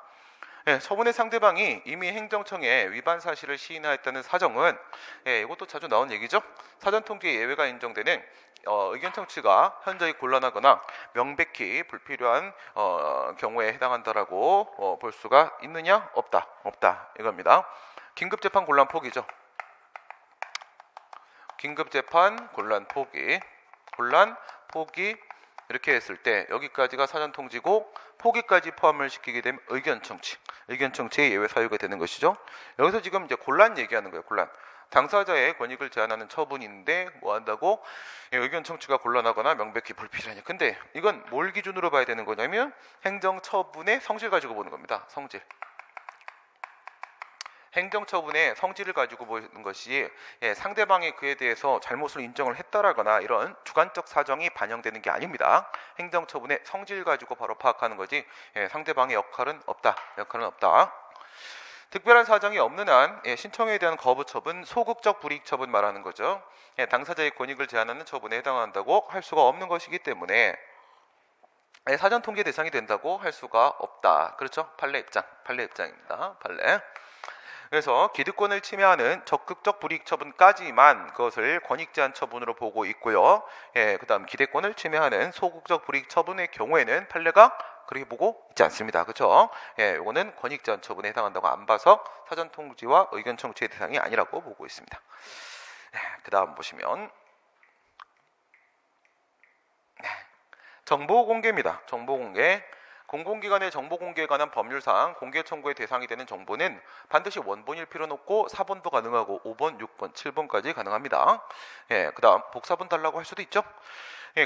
서문의 상대방이 이미 행정청에 위반 사실을 시인하였다는 사정은 이것도 자주 나온 얘기죠. 사전 통지에 예외가 인정되는 의견 청취가 현저히 곤란하거나 명백히 불필요한 경우에 해당한다라고 볼 수가 있느냐? 없다 이겁니다. 긴급재판 곤란 포기죠. 긴급재판 곤란 포기 이렇게 했을 때 여기까지가 사전 통지고 포기까지 포함을 시키게 되면 의견 청취의 예외 사유가 되는 것이죠. 여기서 지금 이제 곤란 얘기하는 거예요. 곤란. 당사자의 권익을 제한하는 처분인데 뭐 한다고? 의견 청취가 곤란하거나 명백히 불필요하냐. 근데 이건 뭘 기준으로 봐야 되는 거냐면 행정처분의 성질 가지고 보는 겁니다. 성질. 행정처분의 성질을 가지고 보는 것이 상대방이 그에 대해서 잘못을 인정을 했다라거나 이런 주관적 사정이 반영되는 게 아닙니다. 행정처분의 성질 가지고 바로 파악하는 거지 상대방의 역할은 없다. 특별한 사정이 없는 한 신청에 대한 거부 처분, 소극적 불이익 처분 말하는 거죠. 당사자의 권익을 제한하는 처분에 해당한다고 할 수가 없는 것이기 때문에 사전 통제 대상이 된다고 할 수가 없다. 그렇죠? 판례 입장입니다. 판례. 그래서 기득권을 침해하는 적극적 불이익 처분까지만 그것을 권익 제한 처분으로 보고 있고요. 그다음 기대권을 침해하는 소극적 불이익 처분의 경우에는 판례가 그렇게 보고 있지 않습니다. 그렇죠? 이거는 권익 제한 처분에 해당한다고 안 봐서 사전 통지와 의견 청취의 대상이 아니라고 보고 있습니다. 그다음 보시면 정보 공개입니다. 정보 공개. 공공기관의 정보 공개에 관한 법률상 공개 청구의 대상이 되는 정보는 반드시 원본일 필요는 없고 4번도 가능하고 5번, 6번, 7번까지 가능합니다. 그 다음 복사본 달라고 할 수도 있죠.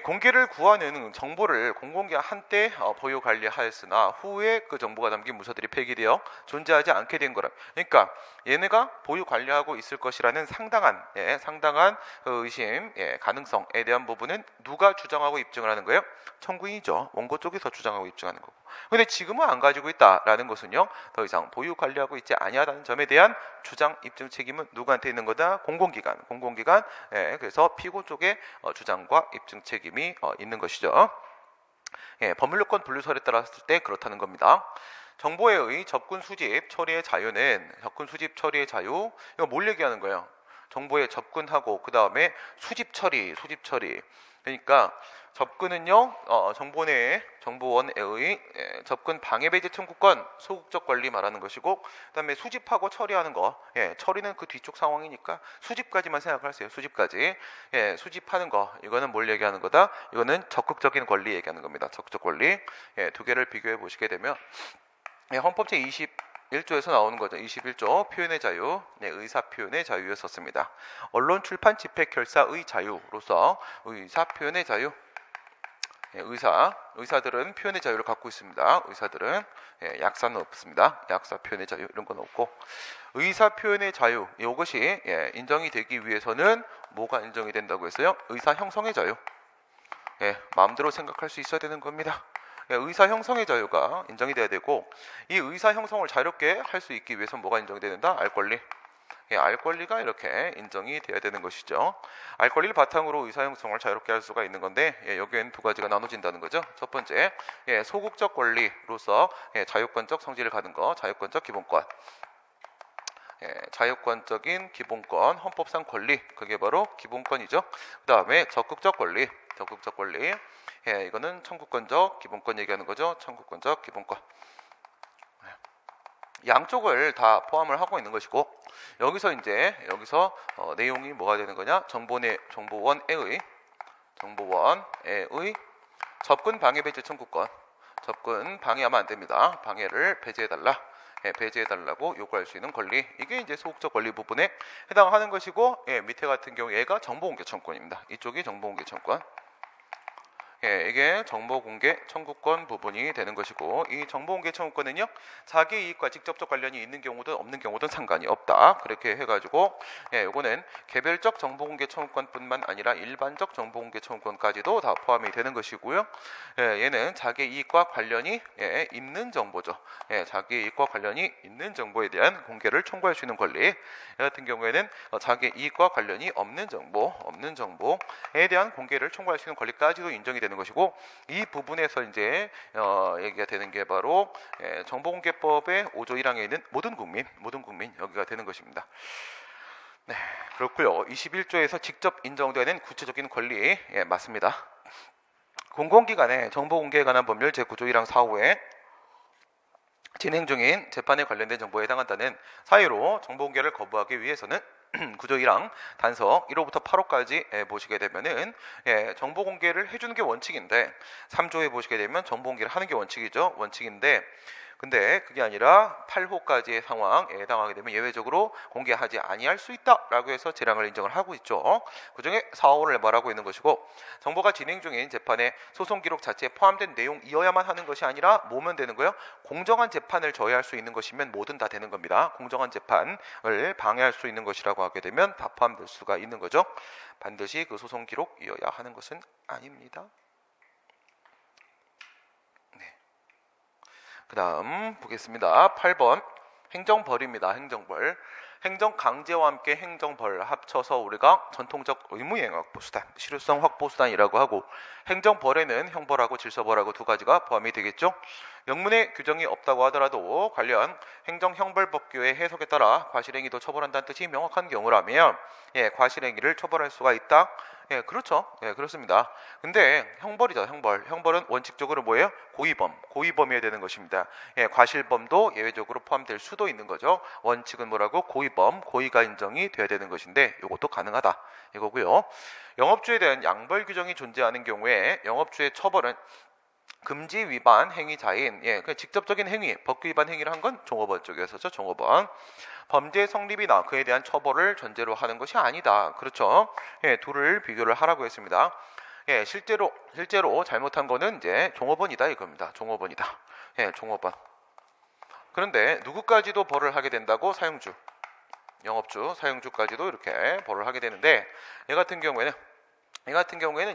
공개를 구하는 정보를 공공기관 한때 보유 관리하였으나 후에 그 정보가 담긴 문서들이 폐기되어 존재하지 않게 된 거라. 그러니까 얘네가 보유 관리하고 있을 것이라는 상당한 의심, 가능성에 대한 부분은 누가 주장하고 입증을 하는 거예요? 청구인이죠. 원고 쪽에서 주장하고 입증하는 거고. 근데 지금은 안 가지고 있다라는 것은요, 더 이상 보유 관리하고 있지 아니하다는 점에 대한 주장 입증 책임은 누구한테 있는 거다? 공공기관. 그래서 피고 쪽에 주장과 입증 책임이 있는 것이죠. 법률요건 분류설에 따랐을 때 그렇다는 겁니다. 정보에 의해 접근 수집 처리의 자유는 이거 뭘 얘기하는 거예요? 정보에 접근하고 그 다음에 수집 처리. 그러니까 접근은요, 정보 내에 정보원에 의해 접근 방해 배제 청구권, 소극적 권리 말하는 것이고, 그다음에 수집하고 처리하는 거, 처리는 그 뒤쪽 상황이니까 수집까지만 생각하세요. 수집까지, 수집하는 거, 이거는 뭘 얘기하는 거다? 이거는 적극적인 권리 얘기하는 겁니다. 적극적 권리. 두 개를 비교해 보시게 되면, 헌법 제 21조에서 나오는 거죠. 21조 표현의 자유, 의사 표현의 자유였었습니다. 언론, 출판, 집회, 결사의 자유로서 의사 표현의 자유. 의사들은 표현의 자유를 갖고 있습니다. 의사들은 약사는 없습니다. 약사 표현의 자유 이런 건 없고, 의사 표현의 자유 이것이 인정이 되기 위해서는 뭐가 인정이 된다고 했어요? 의사 형성의 자유. 마음대로 생각할 수 있어야 되는 겁니다. 의사 형성의 자유가 인정이 돼야 되고, 이 의사 형성을 자유롭게 할 수 있기 위해서 뭐가 인정이 된다? 알 권리. 알 권리가 이렇게 인정이 돼야 되는 것이죠. 알 권리를 바탕으로 의사 형성을 자유롭게 할 수가 있는 건데, 여기에는 두 가지가 나눠진다는 거죠. 첫 번째, 소극적 권리로서 자유권적 성질을 가진 거, 자유권적 기본권. 자유권적인 기본권, 헌법상 권리, 그게 바로 기본권이죠. 그 다음에 적극적 권리. 이거는 청구권적 기본권 얘기하는 거죠. 청구권적 기본권. 양쪽을 다 포함을 하고 있는 것이고, 여기서 내용이 뭐가 되는 거냐? 정보원에 의해 접근 방해 배제 청구권. 접근 방해하면 안 됩니다. 방해를 배제해달라고 요구할 수 있는 권리. 이게 이제 소극적 권리 부분에 해당하는 것이고, 밑에 같은 경우 얘가 정보공개 청구권입니다. 이쪽이 정보공개 청구권. 이게 정보공개 청구권 부분이 되는 것이고, 이 정보공개 청구권은요 자기 이익과 직접적 관련이 있는 경우든 없는 경우든 상관이 없다. 그렇게 해가지고 요거는 개별적 정보공개 청구권뿐만 아니라 일반적 정보공개 청구권까지도 다 포함이 되는 것이고요. 얘는 자기 이익과 관련이 있는 정보죠. 자기 이익과 관련이 있는 정보에 대한 공개를 청구할 수 있는 권리. 이 같은 경우에는 자기 이익과 관련이 없는 정보에 대한 공개를 청구할 수 있는 권리까지도 인정이 되는 것이고, 이 부분에서 이제 얘기가 되는 게 바로 정보공개법의 5조 1항에 있는 모든 국민 여기가 되는 것입니다. 네, 그렇고요. 21조에서 직접 인정되는 구체적인 권리 맞습니다. 공공기관의 정보공개에 관한 법률 제9조 1항 4호에 진행 중인 재판에 관련된 정보에 해당한다는 사유로 정보공개를 거부하기 위해서는 9조 1항 단서 1호부터 8호까지 보시게 되면은 정보공개를 해주는 게 원칙인데, 3조에 보시게 되면 정보공개를 하는 게 원칙인데, 근데 그게 아니라 8호까지의 상황에 해당하게 되면 예외적으로 공개하지 아니할 수 있다라고 해서 재량을 인정을 하고 있죠. 그중에 4호를 말하고 있는 것이고, 정보가 진행 중인 재판에 소송 기록 자체에 포함된 내용이어야만 하는 것이 아니라 뭐면 되는 거예요? 공정한 재판을 저해할 수 있는 것이면 뭐든 다 되는 겁니다. 공정한 재판을 방해할 수 있는 것이라고 하게 되면 다 포함될 수가 있는 거죠. 반드시 그 소송 기록이어야 하는 것은 아닙니다. 그 다음 보겠습니다. 8번 행정벌입니다. 행정벌. 행정강제와 함께 행정벌 합쳐서 우리가 전통적 의무이행 확보수단, 실효성 확보수단이라고 하고, 행정벌에는 형벌하고 질서벌하고 두 가지가 포함이 되겠죠. 명문에 규정이 없다고 하더라도 관련 행정형벌법규의 해석에 따라 과실행위도 처벌한다는 뜻이 명확한 경우라면 과실행위를 처벌할 수가 있다. 그렇죠. 그렇습니다. 근데 형벌이죠. 형벌은 원칙적으로 뭐예요? 고의범이어야 되는 것입니다. 과실범도 예외적으로 포함될 수도 있는 거죠. 원칙은 뭐라고? 고의가 인정이 돼야 되는 것인데 이것도 가능하다 이거고요. 영업주에 대한 양벌 규정이 존재하는 경우에 영업주의 처벌은 금지 위반 행위자인 그 직접적인 행위, 법규 위반 행위를 한 건 종업원 쪽에서죠. 종업원. 범죄 성립이나 그에 대한 처벌을 전제로 하는 것이 아니다. 그렇죠. 둘을 비교를 하라고 했습니다. 실제로 잘못한 거는 이제 종업원이다 이겁니다. 종업원이다. 종업원. 그런데 누구까지도 벌을 하게 된다고? 사용주, 영업주, 사용주까지도 이렇게 벌을 하게 되는데, 얘 같은 경우에는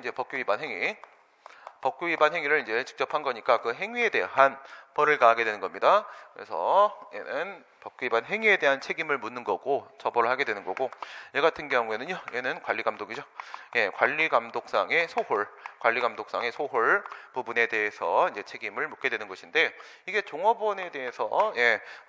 이제 법규 위반 행위를 이제 직접 한 거니까 그 행위에 대한 벌을 가하게 되는 겁니다. 그래서 얘는 법규 위반 행위에 대한 책임을 묻는 거고 처벌을 하게 되는 거고, 얘 같은 경우에는요, 얘는 관리감독이죠. 관리감독상의 소홀 부분에 대해서 이제 책임을 묻게 되는 것인데, 이게 종업원에 대해서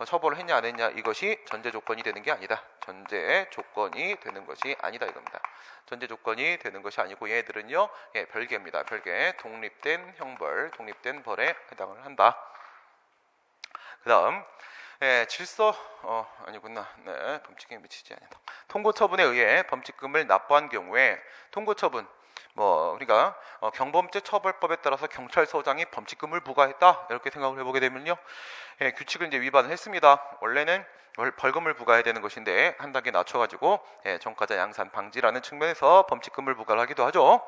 처벌을 했냐 안 했냐 이것이 전제 조건이 되는 게 아니다. 전제 조건이 되는 것이 아니다 이겁니다. 전제 조건이 되는 것이 아니고 얘들은요 별개입니다. 별개. 독립된 형벌, 독립된 벌에 해당을 한다. 그 다음 질서 아니구나. 범칙행위 미치지 않는다. 통고처분에 의해 범칙금을 납부한 경우에 통고처분 우리가 경범죄 처벌법에 따라서 경찰서장이 범칙금을 부과했다 이렇게 생각을 해보게 되면요, 규칙을 이제 위반을 했습니다. 원래는 벌금을 부과해야 되는 것인데 한 단계 낮춰가지고 전과자 양산 방지라는 측면에서 범칙금을 부과를 하기도 하죠.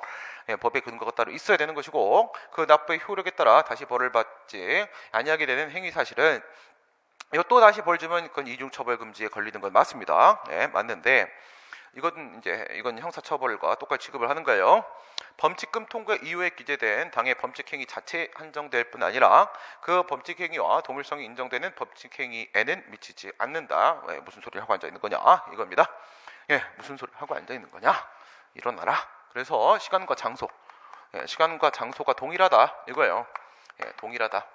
법의 근거가 따로 있어야 되는 것이고, 그 납부의 효력에 따라 다시 벌을 받지 아니하게 되는 행위 사실은 또 다시 벌 주면 그건 이중처벌금지에 걸리는 건 맞습니다. 맞는데 이건 형사처벌과 똑같이 취급을 하는 거예요. 범칙금 통과 이후에 기재된 당의 범칙행위 자체에 한정될 뿐 아니라 그 범칙행위와 동일성이 인정되는 범칙행위에는 미치지 않는다. 무슨 소리를 하고 앉아 있는 거냐 이겁니다. 무슨 소리를 하고 앉아 있는 거냐, 일어나라. 그래서 시간과 장소가 동일하다 이거예요. 동일하다.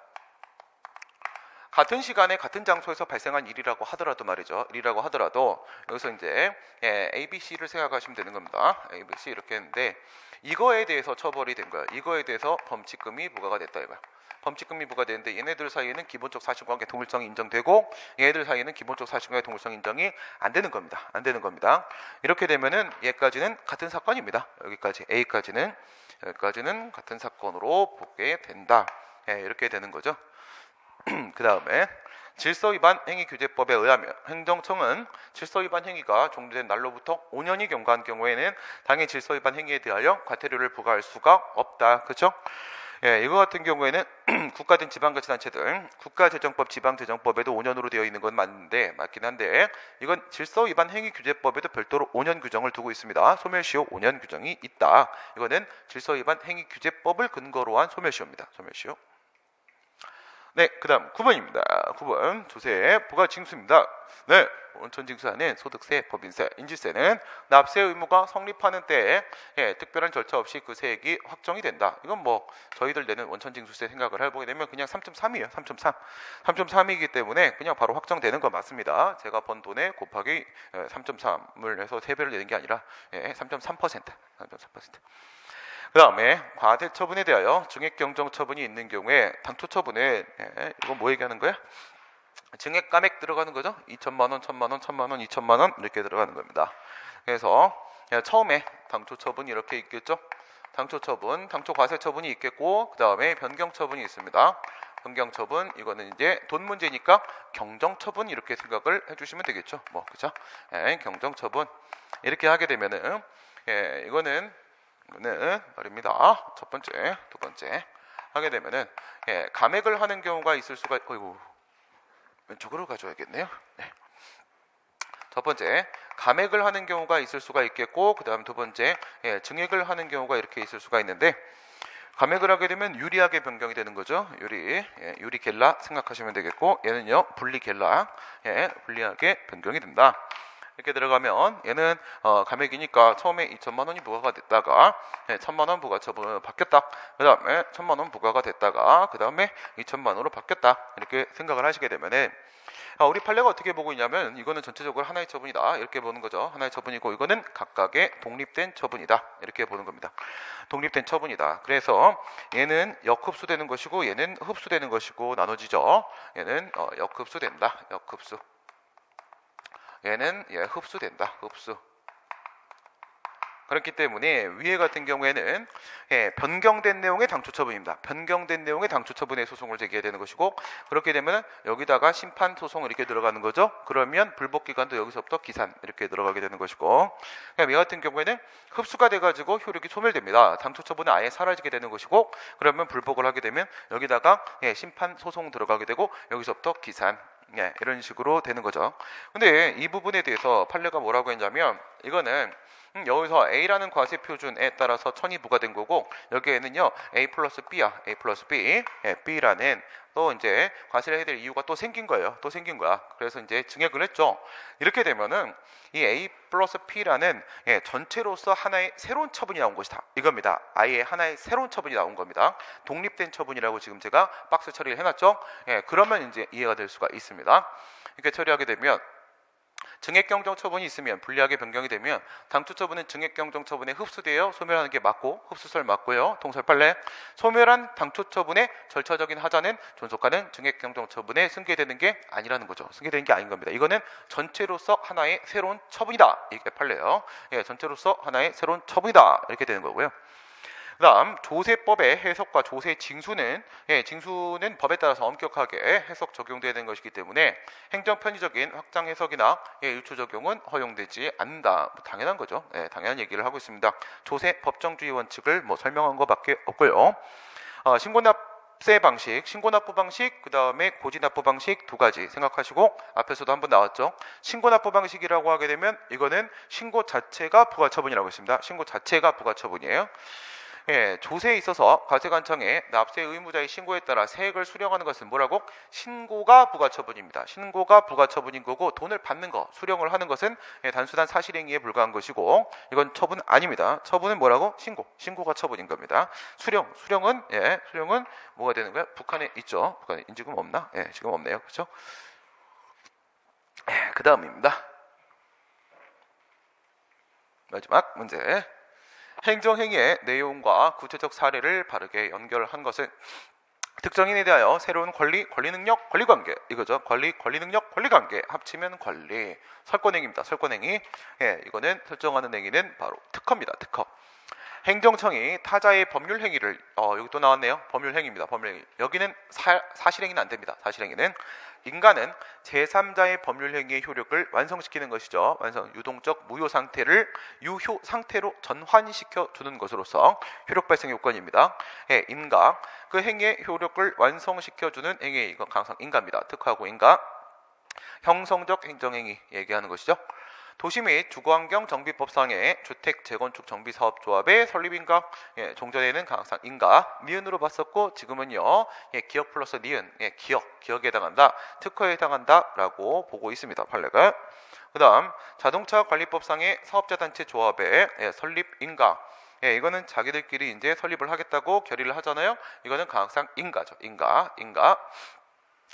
같은 시간에 같은 장소에서 발생한 일이라고 하더라도 말이죠. 일이라고 하더라도 여기서 이제 A, B, C를 생각하시면 되는 겁니다. A, B, C 이렇게 했는데 이거에 대해서 처벌이 된 거야. 이거에 대해서 범칙금이 부과가 됐다 이거야. 범칙금이 부과되는데 얘네들 사이에는 기본적 사실관계 동일성이 인정되고 얘네들 사이에는 기본적 사실관계 동일성 인정이 안 되는 겁니다. 이렇게 되면은 얘까지는 같은 사건입니다. 여기까지는 같은 사건으로 보게 된다. 이렇게 되는 거죠. 그 다음에 질서 위반 행위규제법에 의하면 행정청은 질서 위반 행위가 종료된 날로부터 5년이 경과한 경우에는 당해 질서 위반 행위에 대하여 과태료를 부과할 수가 없다. 그렇죠? 예, 이거 같은 경우에는 국가든 지방자치단체들 국가재정법, 지방재정법에도 5년으로 되어 있는 건 맞긴 한데 이건 질서 위반 행위규제법에도 별도로 5년 규정을 두고 있습니다. 소멸시효 5년 규정이 있다. 이거는 질서 위반 행위규제법을 근거로 한 소멸시효입니다. 소멸시효. 네, 그 다음 9번입니다. 9번 조세 부가징수입니다. 네, 원천징수하는 소득세, 법인세, 인지세는 납세 의무가 성립하는 때에 특별한 절차 없이 그 세액이 확정이 된다. 이건 뭐 저희들 내는 원천징수세 생각을 해보게 되면 그냥 3.3이에요. 3.3. 3.3이기 때문에 그냥 바로 확정되는 거 맞습니다. 제가 번 돈에 곱하기 3.3을 해서 3배를 내는 게 아니라 3.3%. 3.3%. 그 다음에 과대처분에 대하여 증액경정처분이 있는 경우에 당초처분에 이건 뭐 얘기하는 거야? 증액감액 들어가는 거죠. 2천만 원, 1천만 원, 1천만 원, 2천만 원 이렇게 들어가는 겁니다. 그래서 처음에 당초처분이 이렇게 있겠죠. 당초처분, 당초과세처분이 있겠고 그 다음에 변경처분이 있습니다. 변경처분 이거는 이제 돈 문제니까 경정처분 이렇게 생각을 해주시면 되겠죠. 뭐 그죠? 경정처분 이렇게 하게 되면은 이거는 말입니다. 첫 번째, 두 번째 하게 되면은 감액을 하는 경우가 있을 수가 어이구 왼쪽으로 가져야겠네요. 네. 첫 번째 감액을 하는 경우가 있을 수가 있겠고 그 다음 두 번째 증액을 하는 경우가 이렇게 있을 수가 있는데 감액을 하게 되면 유리하게 변경이 되는 거죠. 유리 겔라 생각하시면 되겠고 얘는요 분리 겔라 불리하게 변경이 된다. 이렇게 들어가면 얘는 감액이니까 처음에 2천만 원이 부과가 됐다가 1천만 원 부과 처분으로 바뀌었다. 그 다음에 1천만 원 부과가 됐다가 그 다음에 2천만 원으로 바뀌었다. 이렇게 생각을 하시게 되면은 우리 판례가 어떻게 보고 있냐면 이거는 전체적으로 하나의 처분이다. 이렇게 보는 거죠. 하나의 처분이고 이거는 각각의 독립된 처분이다. 이렇게 보는 겁니다. 독립된 처분이다. 그래서 얘는 역흡수되는 것이고 얘는 흡수되는 것이고 나눠지죠. 얘는 역흡수된다. 역흡수. 얘는 흡수된다. 흡수. 그렇기 때문에 위에 같은 경우에는 변경된 내용의 당초처분입니다. 변경된 내용의 당초처분에 소송을 제기해야 되는 것이고 그렇게 되면 여기다가 심판소송 이렇게 들어가는 거죠. 그러면 불복기간도 여기서부터 기산 이렇게 들어가게 되는 것이고 이 같은 경우에는 흡수가 돼가지고 효력이 소멸됩니다. 당초처분은 아예 사라지게 되는 것이고 그러면 불복을 하게 되면 여기다가 심판소송 들어가게 되고 여기서부터 기산 이런 식으로 되는 거죠. 근데 이 부분에 대해서 판례가 뭐라고 했냐면 이거는 여기서 A라는 과세 표준에 따라서 천이 부과된 거고 여기에는요 A 플러스 B야. A 플러스 B. B라는 또 이제 과세를 해야 될 이유가 또 생긴 거예요. 또 생긴 거야. 그래서 이제 증액을 했죠. 이렇게 되면은 이 A 플러스 P라는 전체로서 하나의 새로운 처분이 나온 것이다. 이겁니다. 아예 하나의 새로운 처분이 나온 겁니다. 독립된 처분이라고 지금 제가 박스 처리를 해놨죠. 그러면 이제 이해가 될 수가 있습니다. 이렇게 처리하게 되면 증액경정처분이 있으면 불리하게 변경이 되면 당초처분은 증액경정처분에 흡수되어 소멸하는 게 맞고 흡수설 맞고요. 통설판례 소멸한 당초처분의 절차적인 하자는 존속하는 증액경정처분에 승계되는 게 아니라는 거죠. 승계되는 게 아닌 겁니다. 이거는 전체로서 하나의 새로운 처분이다. 이게 판례예요. 전체로서 하나의 새로운 처분이다. 이렇게 되는 거고요. 그 다음 조세법의 해석과 조세 징수는 징수는 법에 따라서 엄격하게 해석 적용되는 것이기 때문에 행정편의적인 확장 해석이나 일초 적용은 허용되지 않는다. 당연한 거죠. 당연한 얘기를 하고 있습니다. 조세 법정주의 원칙을 설명한 것밖에 없고요. 신고납세 방식, 신고납부 방식, 그 다음에 고지납부 방식 두 가지 생각하시고 앞에서도 한번 나왔죠. 신고납부 방식이라고 하게 되면 이거는 신고 자체가 부가처분이라고 했습니다. 신고 자체가 부가처분이에요. 조세에 있어서 과세관청에 납세 의무자의 신고에 따라 세액을 수령하는 것은 뭐라고? 신고가 부가처분입니다. 신고가 부가처분인 거고 돈을 받는 거, 수령을 하는 것은 단순한 사실행위에 불과한 것이고 이건 처분 아닙니다. 처분은 뭐라고? 신고가 처분인 겁니다. 수령은 뭐가 되는 거야? 북한에 있죠. 북한에 지금 없나? 지금 없네요. 그렇죠? 그 다음입니다. 마지막 문제. 행정행위의 내용과 구체적 사례를 바르게 연결한 것은 특정인에 대하여 새로운 권리, 권리능력, 권리관계 이거죠. 권리, 권리능력, 권리관계 합치면 권리. 설권행위입니다. 설권행위. 이거는 설정하는 행위는 바로 특허입니다. 특허. 행정청이 타자의 법률 행위를 여기 또 나왔네요. 법률 행위입니다. 법률 행위. 여기는 사실행위는 안 됩니다. 사실행위는 인가는 제3자의 법률 행위의 효력을 완성시키는 것이죠. 유동적 무효 상태를 유효 상태로 전환시켜 주는 것으로서 효력 발생 요건입니다. 예, 인가 그 행위의 효력을 완성시켜 주는 행위, 이건 항상 인가입니다. 특화하고 인가. 형성적 행정행위 얘기하는 것이죠. 도시 및 주거환경 정비법상의 주택 재건축 정비사업조합의 설립인가, 예, 종전에는 항상 인가, 니은으로 봤었고 지금은요, 예, 기억 플러스 니은, 예, 기억에 해당한다, 특허에 해당한다라고 보고 있습니다. 판례가. 그다음 자동차 관리법상의 사업자단체 조합의, 예, 설립인가. 예, 이거는 자기들끼리 이제 설립을 하겠다고 결의를 하잖아요. 이거는 항상 인가죠. 인가.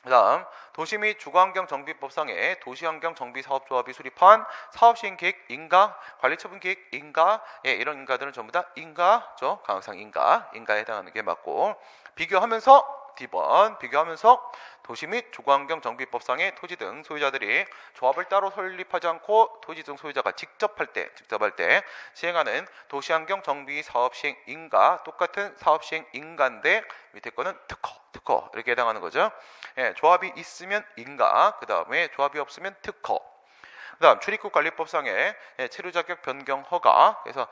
그 다음 도시 및 주거환경 정비법상의 도시환경 정비사업조합이 수립한 사업시행계획 인가, 관리처분계획 인가, 예, 이런 인가들은 전부 다 인가죠. 항상 인가에 해당하는 게 맞고, 비교하면서 D번 비교하면서 도시 및 주거환경 정비법상의 토지 등 소유자들이 조합을 따로 설립하지 않고 토지 등 소유자가 직접 할 때 시행하는 도시환경 정비 사업시행 인가, 똑같은 사업시행 인가인데 밑에 거는 특허 이렇게 해당하는 거죠. 예, 조합이 있으면 인가, 그 다음에 조합이 없으면 특허. 그 다음 출입국 관리법상의, 예, 체류자격 변경 허가, 그래서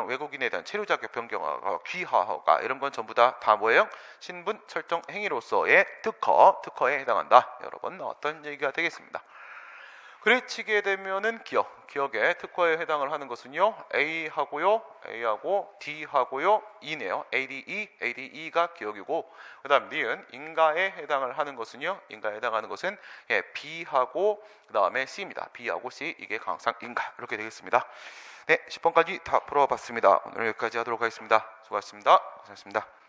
외국인에 대한 체류자격 변경 허가, 귀화 허가, 이런 건 전부 다 뭐예요? 신분 설정 행위로서의 특허에 해당한다. 여러 번 나왔던 얘기가 되겠습니다. 그래치게 되면은 기억에 특허에 해당을 하는 것은요, A하고 D하고요, E네요. ADE가 기억이고, 그 다음 니은 인가에 해당을 하는 것은요, 인가에 해당하는 것은, 예, B하고 그 다음에 C입니다. B하고 C, 이게 항상 인가, 이렇게 되겠습니다. 네, 10번까지 다 풀어봤습니다. 오늘 여기까지 하도록 하겠습니다. 수고하셨습니다. 고생하셨습니다.